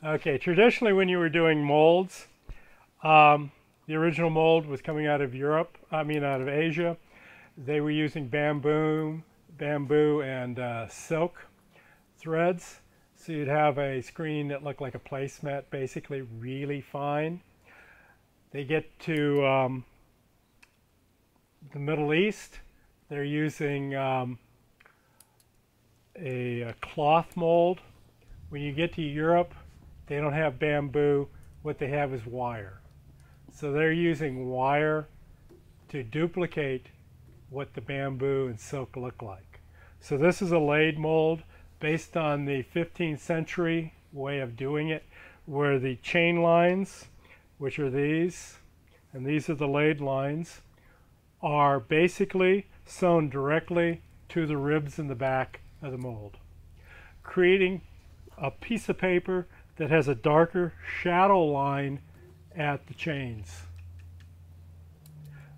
Okay, traditionally when you were doing molds, the original mold was coming out of Europe, out of Asia. They were using bamboo and silk threads. So you'd have a screen that looked like a placemat, basically really fine. They get to the Middle East, they're using a cloth mold. When you get to Europe, they don't have bamboo. What they have is wire. So they're using wire to duplicate what the bamboo and silk look like. So this is a laid mold based on the 15th century way of doing it, where the chain lines, which are these, and these are the laid lines, are basically sewn directly to the ribs in the back of the mold, creating a piece of paper that has a darker shadow line at the chains.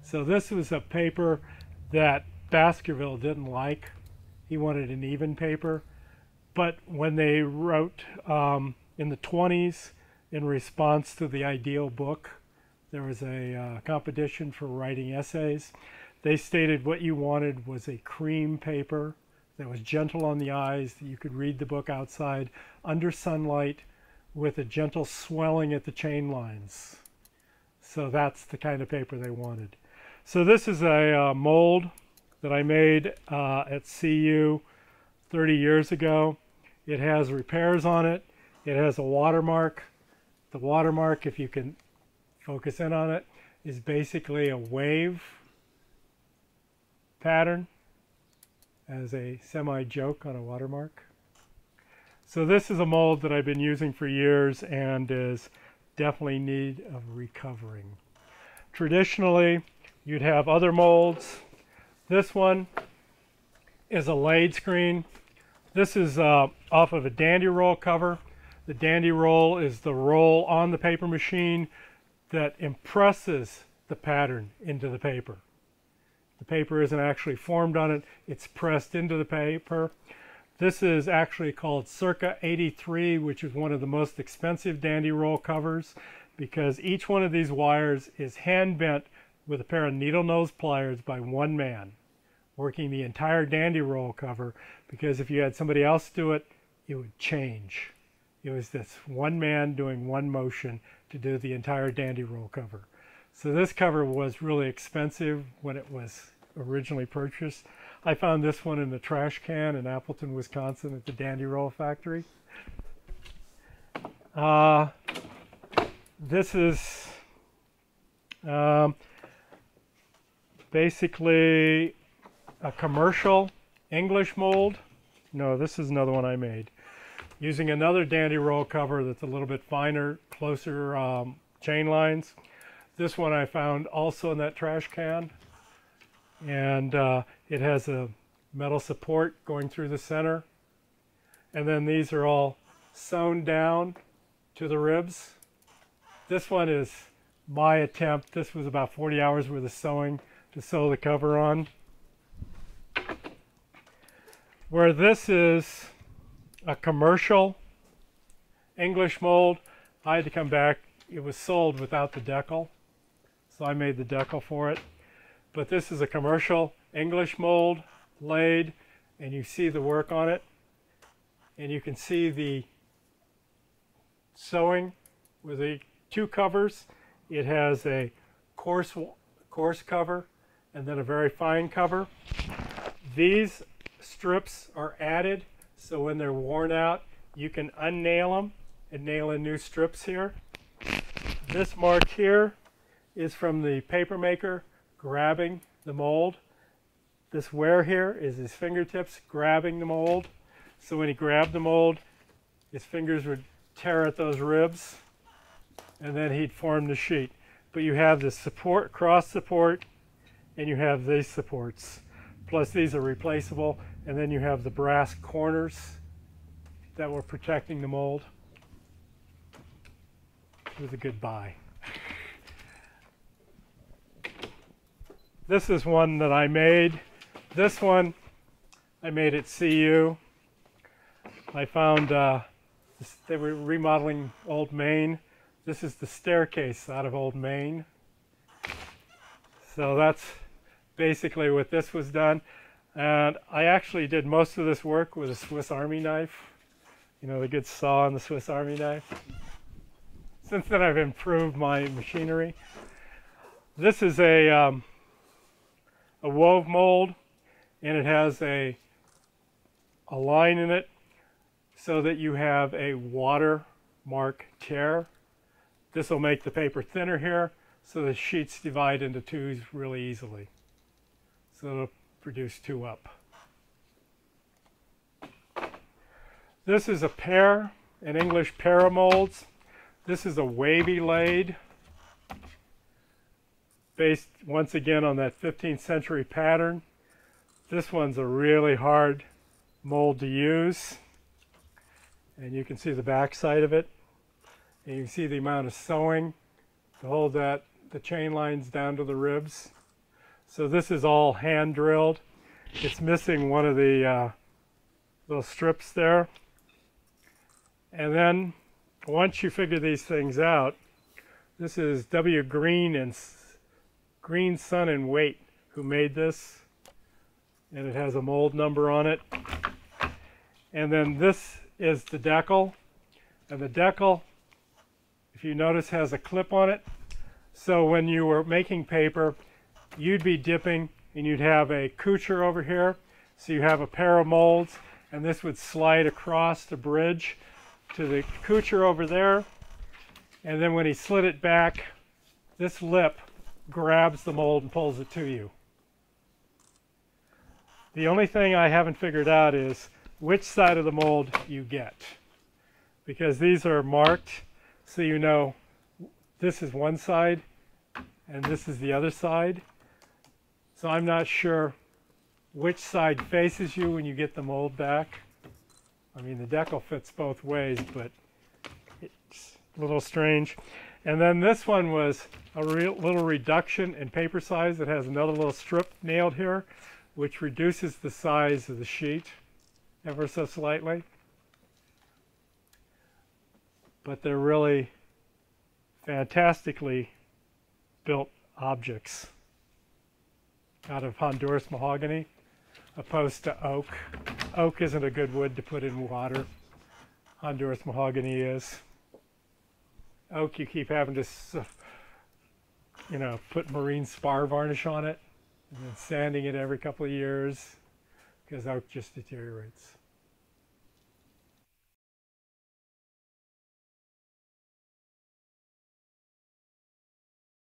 So this was a paper that Baskerville didn't like. He wanted an even paper. But when they wrote in the 20s, in response to the ideal book, there was a competition for writing essays. They stated what you wanted was a cream paper that was gentle on the eyes, that you could read the book outside under sunlight with a gentle swelling at the chain lines. So that's the kind of paper they wanted. So this is a mold that I made at CU 30 years ago. It has repairs on it. It has a watermark. The watermark, if you can focus in on it, is basically a wave pattern as a semi-joke on a watermark. So this is a mold that I've been using for years and is definitely in need of recovering. Traditionally, you'd have other molds. This one is a laid screen. This is off of a dandy roll cover. The dandy roll is the roll on the paper machine that impresses the pattern into the paper. The paper isn't actually formed on it, it's pressed into the paper. This is actually called Circa 83, which is one of the most expensive dandy roll covers, because each one of these wires is hand bent with a pair of needle nose pliers by one man, working the entire dandy roll cover, because if you had somebody else do it, it would change. It was this one man doing one motion to do the entire dandy roll cover. So this cover was really expensive when it was originally purchased. I found this one in the trash can in Appleton, Wisconsin at the Dandy Roll factory. This is basically a commercial English mold. No, this is another one I made. Using another dandy roll cover that's a little bit finer, closer chain lines. This one I found also in that trash can. And it has a metal support going through the center. And then these are all sewn down to the ribs. This one is my attempt. This was about 40 hours worth of sewing to sew the cover on. Where this is a commercial English mold, I had to come back. It was sold without the deckle, so I made the deckle for it. But this is a commercial English mold, laid, and you see the work on it. And you can see the sewing with the two covers. It has a coarse cover and then a very fine cover. These strips are added, so when they're worn out, you can unnail them and nail in new strips here. This mark here is from the Papermaker grabbing the mold. This wear here is his fingertips grabbing the mold. So when he grabbed the mold, his fingers would tear at those ribs, and then he'd form the sheet. But you have the support, cross support, and you have these supports. Plus these are replaceable, and then you have the brass corners that were protecting the mold. It was a good buy. This is one that I made. This one I made at CU. I found They were remodeling Old Main. This is the staircase out of Old Main. So that's basically what this was done. And I actually did most of this work with a Swiss Army knife. You know, the good saw on the Swiss Army knife. Since then I've improved my machinery. This is a wove mold, and it has a line in it so that you have a watermark tear. This will make the paper thinner here, so the sheets divide into twos really easily. So it'll produce two up. This is a pair, an English pair of molds. This is a wavy lathe, based once again on that 15th century pattern. This one's a really hard mold to use. And you can see the back side of it. And you can see the amount of sewing to hold the chain lines down to the ribs. So this is all hand drilled. It's missing one of the little strips there. And then once you figure these things out, this is W. Green Sun and Weight who made this. And it has a mold number on it. And then this is the Deckle. And the Deckle, if you notice, has a clip on it. So when you were making paper, you'd be dipping and you'd have a coucher over here. So you have a pair of molds, and this would slide across the bridge to the coucher over there. And then when he slid it back, this lip grabs the mold and pulls it to you. The only thing I haven't figured out is which side of the mold you get, because these are marked so you know this is one side and this is the other side. So I'm not sure which side faces you when you get the mold back. I mean, the Deckle fits both ways, but it's a little strange. And then this one was a little reduction in paper size. It has another little strip nailed here, which reduces the size of the sheet ever so slightly. But they're really fantastically built objects out of Honduras mahogany, opposed to oak. Oak isn't a good wood to put in water. Honduras mahogany is. Oak, you keep having to, you know, put marine spar varnish on it and then sanding it every couple of years because oak just deteriorates.